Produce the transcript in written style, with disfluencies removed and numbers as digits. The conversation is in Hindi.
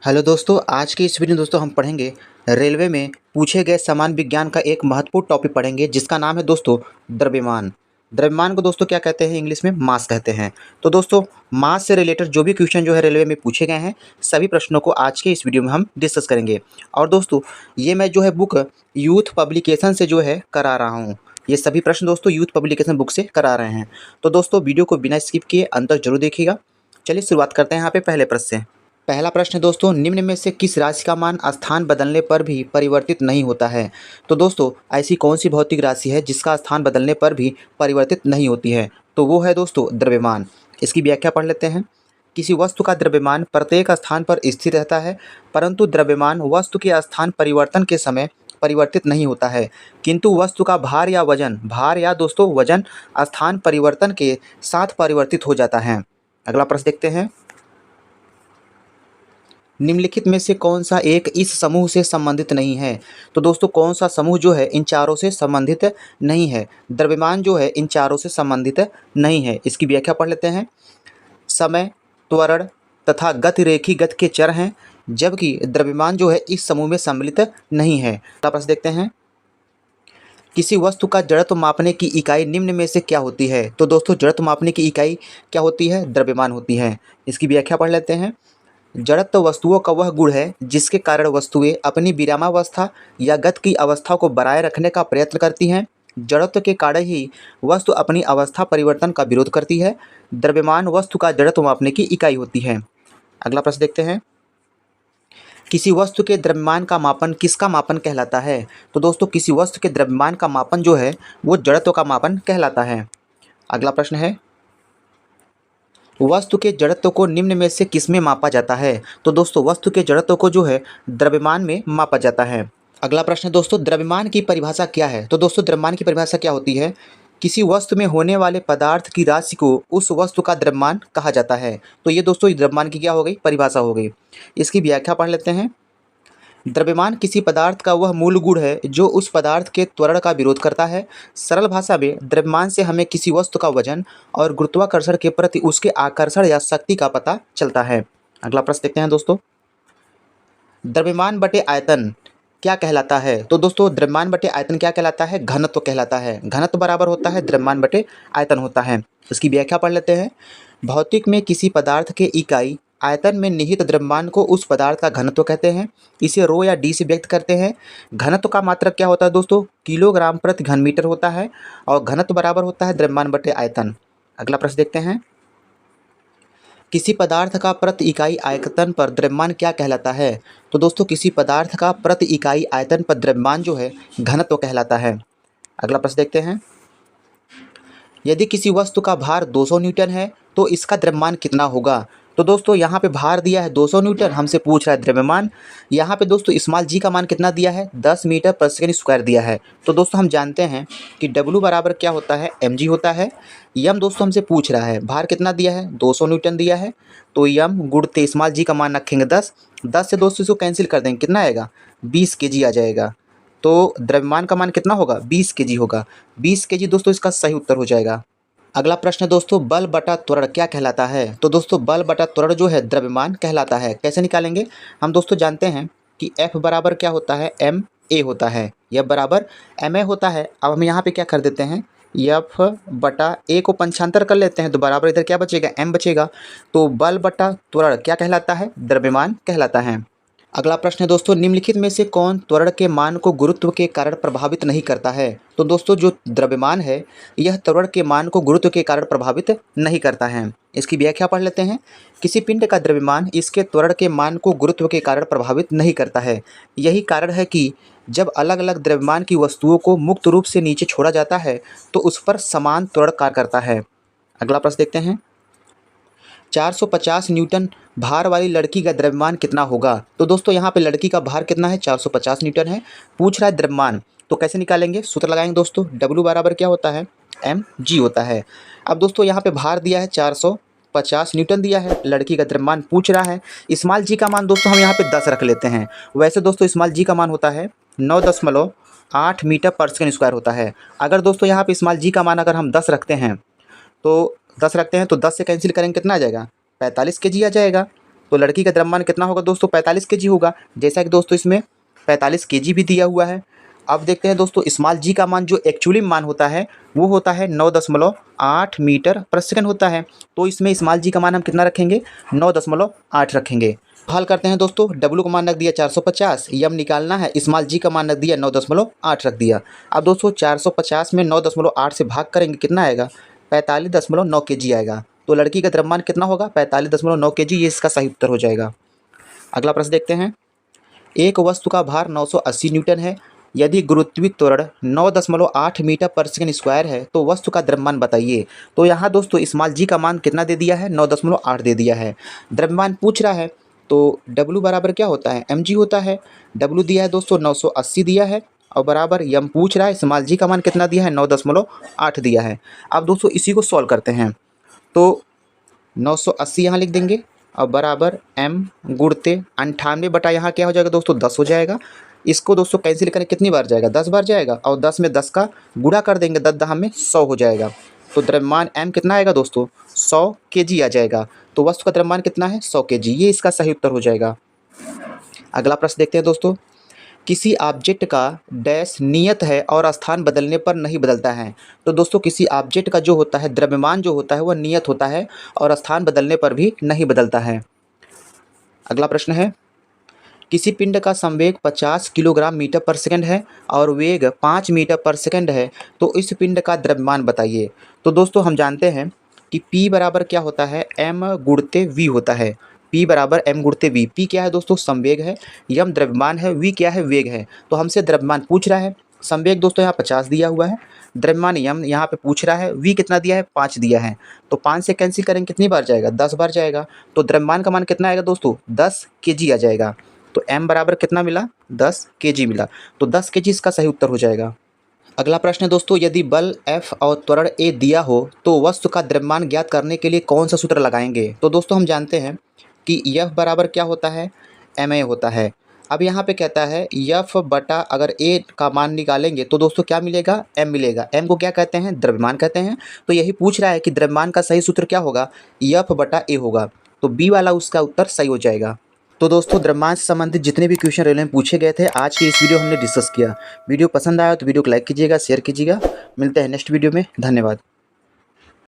हेलो दोस्तों, आज की इस वीडियो में दोस्तों हम पढ़ेंगे रेलवे में पूछे गए समान विज्ञान का एक महत्वपूर्ण टॉपिक पढ़ेंगे जिसका नाम है दोस्तों द्रव्यमान। द्रव्यमान को दोस्तों क्या कहते हैं? इंग्लिश में मास कहते हैं। तो दोस्तों मास से रिलेटेड जो भी क्वेश्चन जो है रेलवे में पूछे गए हैं सभी प्रश्नों को आज के इस वीडियो में हम डिस्कस करेंगे। और दोस्तों ये मैं जो है बुक यूथ पब्लिकेशन से जो है करा रहा हूँ। ये सभी प्रश्न दोस्तों यूथ पब्लिकेशन बुक से करा रहे हैं। तो दोस्तों वीडियो को बिना स्किप किए अंत तक जरूर देखिएगा। चलिए शुरुआत करते हैं यहाँ पे पहले प्रश्न से। पहला प्रश्न है दोस्तों, निम्न में से किस राशि का मान स्थान बदलने पर भी परिवर्तित नहीं होता है? तो दोस्तों ऐसी कौन सी भौतिक राशि है जिसका स्थान बदलने पर भी परिवर्तित नहीं होती है? तो वो है दोस्तों द्रव्यमान। इसकी व्याख्या पढ़ लेते हैं। किसी वस्तु का द्रव्यमान प्रत्येक स्थान पर स्थिर रहता है, परंतु द्रव्यमान वस्तु के स्थान परिवर्तन के समय परिवर्तित नहीं होता है, किंतु वस्तु का भार या दोस्तों वजन स्थान परिवर्तन के साथ परिवर्तित हो जाता है। अगला प्रश्न देखते हैं। निम्नलिखित में से कौन सा एक इस समूह से संबंधित नहीं है? तो दोस्तों कौन सा समूह जो है इन चारों से संबंधित नहीं है? द्रव्यमान जो है इन चारों से संबंधित नहीं है। इसकी व्याख्या पढ़ लेते हैं। समय, त्वरण तथा गतिरेखी गति के चर हैं, जबकि द्रव्यमान जो है इस समूह में सम्मिलित नहीं है। अगला प्रश्न देखते हैं। किसी वस्तु का जड़त्व मापने की इकाई निम्न में से क्या होती है? तो दोस्तों जड़त्व मापने की इकाई क्या होती है? द्रव्यमान होती है। इसकी व्याख्या पढ़ लेते हैं। जड़त्व वस्तुओं का वह गुण है जिसके कारण वस्तुएं अपनी विरामावस्था या गति की अवस्था को बनाए रखने का प्रयत्न करती हैं। जड़त्व के कारण ही वस्तु अपनी अवस्था परिवर्तन का विरोध करती है। द्रव्यमान वस्तु का जड़त्व मापने की इकाई होती है। अगला प्रश्न देखते हैं। किसी वस्तु के द्रव्यमान का मापन किसका मापन कहलाता है? तो दोस्तों किसी वस्तु के द्रव्यमान का मापन जो है वो जड़त्व का मापन कहलाता है। अगला प्रश्न है, वस्तु के जड़त्व को निम्न में से किसमें मापा जाता है? तो दोस्तों वस्तु के जड़त्व को जो है द्रव्यमान में मापा जाता है। अगला प्रश्न है दोस्तों, द्रव्यमान की परिभाषा क्या है? तो दोस्तों द्रव्यमान की परिभाषा क्या होती है? किसी वस्तु में होने वाले पदार्थ की राशि को उस वस्तु का द्रव्यमान कहा जाता है। तो ये दोस्तों द्रव्यमान की क्या हो गई? परिभाषा हो गई। इसकी व्याख्या पढ़ लेते हैं। द्रव्यमान किसी पदार्थ का वह मूल गुण है जो उस पदार्थ के त्वरण का विरोध करता है। सरल भाषा में द्रव्यमान से हमें किसी वस्तु का वजन और गुरुत्वाकर्षण के प्रति उसके आकर्षण या शक्ति का पता चलता है। अगला प्रश्न देखते हैं दोस्तों। द्रव्यमान बटे आयतन क्या कहलाता है? तो दोस्तों द्रव्यमान बटे आयतन क्या कहलाता है? घनत्व कहलाता है। घनत्व बराबर होता है द्रव्यमान बटे आयतन होता है। इसकी व्याख्या पढ़ लेते हैं। भौतिक में किसी पदार्थ के इकाई आयतन में निहित द्रव्यमान को उस पदार्थ का घनत्व कहते हैं। इसे रो या डी से व्यक्त करते हैं। घनत्व का मात्रक क्या होता है दोस्तों? किलोग्राम प्रति घन मीटर होता है और घनत्व बराबर होता है द्रव्यमान बटे आयतन। अगला प्रश्न देखते हैं। किसी पदार्थ का प्रति इकाई आयतन पर द्रव्यमान क्या कहलाता है? तो दोस्तों किसी पदार्थ का प्रति इकाई आयतन पर द्रव्यमान जो है घनत्व कहलाता है। अगला प्रश्न देखते हैं। यदि किसी वस्तु का भार 200 न्यूटन है तो इसका द्रव्यमान कितना होगा? तो दोस्तों यहाँ पे भार दिया है 200 न्यूटन, हमसे पूछ रहा है द्रव्यमान। यहाँ पे दोस्तों स्मॉल जी का मान कितना दिया है? 10 मीटर पर सेकंड स्क्वायर दिया है। तो दोस्तों हम जानते हैं कि W बराबर क्या होता है? mg होता है। यम दोस्तों हमसे पूछ रहा है, भार कितना दिया है? 200 न्यूटन दिया है। तो यम गुणते स्मॉल जी का मान रखेंगे 10। 10 से दोस्तों इसको कैंसिल कर देंगे, कितना आएगा? 20 kg आ जाएगा। तो द्रव्यमान का मान कितना होगा? 20 kg होगा। 20 kg दोस्तों इसका सही उत्तर हो जाएगा। अगला प्रश्न है दोस्तों, बल बटा त्वरण क्या कहलाता है? तो दोस्तों बल बटा त्वरण जो है द्रव्यमान कहलाता है। कैसे निकालेंगे? हम दोस्तों जानते हैं कि F बराबर क्या होता है? ma होता है। F बराबर ma होता है। अब हम यहाँ पे क्या कर देते हैं? F बटा a को पंचांतर कर लेते हैं तो बराबर इधर क्या बचेगा? m बचेगा। तो बल बटा त्वरण क्या कहलाता है? द्रव्यमान कहलाता है। अगला प्रश्न है दोस्तों, निम्नलिखित में से कौन त्वरण के मान को गुरुत्व के कारण प्रभावित नहीं करता है? तो दोस्तों जो द्रव्यमान है यह त्वरण के मान को गुरुत्व के कारण प्रभावित नहीं करता है। इसकी व्याख्या पढ़ लेते हैं। किसी पिंड का द्रव्यमान इसके त्वरण के मान को गुरुत्व के कारण प्रभावित नहीं करता है। यही कारण है कि जब अलग अलग द्रव्यमान की वस्तुओं को मुक्त रूप से नीचे छोड़ा जाता है तो उस पर समान त्वरण कार्य करता है। अगला प्रश्न देखते हैं। 450 न्यूटन भार वाली लड़की का द्रव्यमान कितना होगा? तो दोस्तों यहाँ पे लड़की का भार कितना है? 450 न्यूटन है। पूछ रहा है द्रव्यमान, तो कैसे निकालेंगे? सूत्र लगाएंगे दोस्तों। W बराबर क्या होता है? mg होता है। अब दोस्तों यहाँ पे भार दिया है 450 न्यूटन दिया है, लड़की का द्रव्यमान पूछ रहा है। स्मॉल जी का मान दोस्तों हम यहाँ पे 10 रख लेते हैं। वैसे दोस्तों स्मॉल जी का मान होता है 9.8 मीटर पर सेकंड स्क्वायर होता है। अगर दोस्तों यहाँ पे स्मॉल जी का मान अगर हम 10 रखते हैं तो 10 से कैंसिल करेंगे, कितना आ जाएगा? 45 kg आ जाएगा। तो लड़की का द्रव्यमान कितना होगा दोस्तों? 45 केजी होगा, जैसा कि दोस्तों इसमें 45 केजी भी दिया हुआ है। अब देखते हैं दोस्तों स्मॉल जी का मान जो एक्चुअली मान होता है वो होता है 9.8 मीटर पर सेकंड होता है। तो इसमें स्मॉल जी का मान हम कितना रखेंगे? 9.8 रखेंगे। हल करते हैं दोस्तों। डब्ल्यू का मान रख दिया 450, यम निकालना है, स्मॉल जी का मान रख दिया 9.8 रख दिया। अब दोस्तों 450 में 9.8 से भाग करेंगे, कितना आएगा? 45.9 केजी आएगा। तो लड़की का द्रव्यमान कितना होगा? 45.9 केजी। ये इसका सही उत्तर हो जाएगा। अगला प्रश्न देखते हैं। एक वस्तु का भार 980 न्यूटन है। यदि गुरुत्वीय त्वरण 9.8 मीटर पर सेकंड स्क्वायर है तो वस्तु का द्रव्यमान बताइए। तो यहाँ दोस्तों स्मॉल जी का मान कितना दे दिया है? 9.8 दे दिया है। द्रव्यमान पूछ रहा है तो W बराबर क्या होता है? mg होता है। W दिया है दोस्तों 980 दिया है और बराबर यम पूछ रहा है स्मॉल जी का मान कितना दिया है? 9.8 दिया है। अब दोस्तों इसी को सॉल्व करते हैं। तो 980 यहाँ लिख देंगे और बराबर m गुणते 98 बटा यहाँ क्या हो जाएगा दोस्तों? 10 हो जाएगा। इसको दोस्तों कैंसिल करें, कितनी बार जाएगा? 10 बार जाएगा और 10 में 10 का गुणा कर देंगे, 10 10 में 100 हो जाएगा। तो द्रव्यमान m कितना आएगा दोस्तों? 100 केजी आ जाएगा। तो वस्तु का द्रव्यमान कितना है? 100 केजी। ये इसका सही उत्तर हो जाएगा। अगला प्रश्न देखते हैं दोस्तों। किसी ऑब्जेक्ट का डैश नियत है और स्थान बदलने पर नहीं बदलता है। तो दोस्तों किसी ऑब्जेक्ट का जो होता है द्रव्यमान जो होता है वह नियत होता है और स्थान बदलने पर भी नहीं बदलता है। अगला प्रश्न है। किसी पिंड का संवेग 50 किलोग्राम मीटर पर सेकंड है और वेग 5 मीटर पर सेकंड है, तो इस पिंड का द्रव्यमान बताइए। तो दोस्तों हम जानते हैं कि P बराबर क्या होता है? m गुणते v होता है। P बराबर m गुणते v। P क्या है दोस्तों? संवेग है। यम द्रव्यमान है। v क्या है? वेग है। तो हमसे द्रव्यमान पूछ रहा है। संवेग दोस्तों यहाँ 50 दिया हुआ है। द्रव्यमान यम यहाँ पे पूछ रहा है। v कितना दिया है? 5 दिया है। तो 5 से कैंसिल करेंगे, कितनी बार जाएगा? 10 बार जाएगा। तो द्रव्यमान का मान कितना आएगा दोस्तों? 10 केजी आ जाएगा। तो m बराबर कितना मिला? 10 केजी मिला। तो 10 केजी इसका सही उत्तर हो जाएगा। अगला प्रश्न है दोस्तों। यदि बल F और त्वरण A दिया हो तो वस्तु का द्रव्यमान ज्ञात करने के लिए कौन सा सूत्र लगाएंगे? तो दोस्तों हम जानते हैं कि F बराबर क्या होता है? ma होता है। अब यहाँ पे कहता है F बटा अगर A का मान निकालेंगे तो दोस्तों क्या मिलेगा? m मिलेगा। m को क्या कहते हैं? द्रव्यमान कहते हैं। तो यही पूछ रहा है कि द्रव्यमान का सही सूत्र क्या होगा? F बटा A होगा। तो B वाला उसका उत्तर सही हो जाएगा। तो दोस्तों द्रव्यमान से संबंधित जितने भी क्वेश्चन रेलवे में पूछे गए थे आज की इस वीडियो हमने डिस्कस किया। वीडियो पसंद आया तो वीडियो को लाइक कीजिएगा, शेयर कीजिएगा। मिलते हैं नेक्स्ट वीडियो में। धन्यवाद।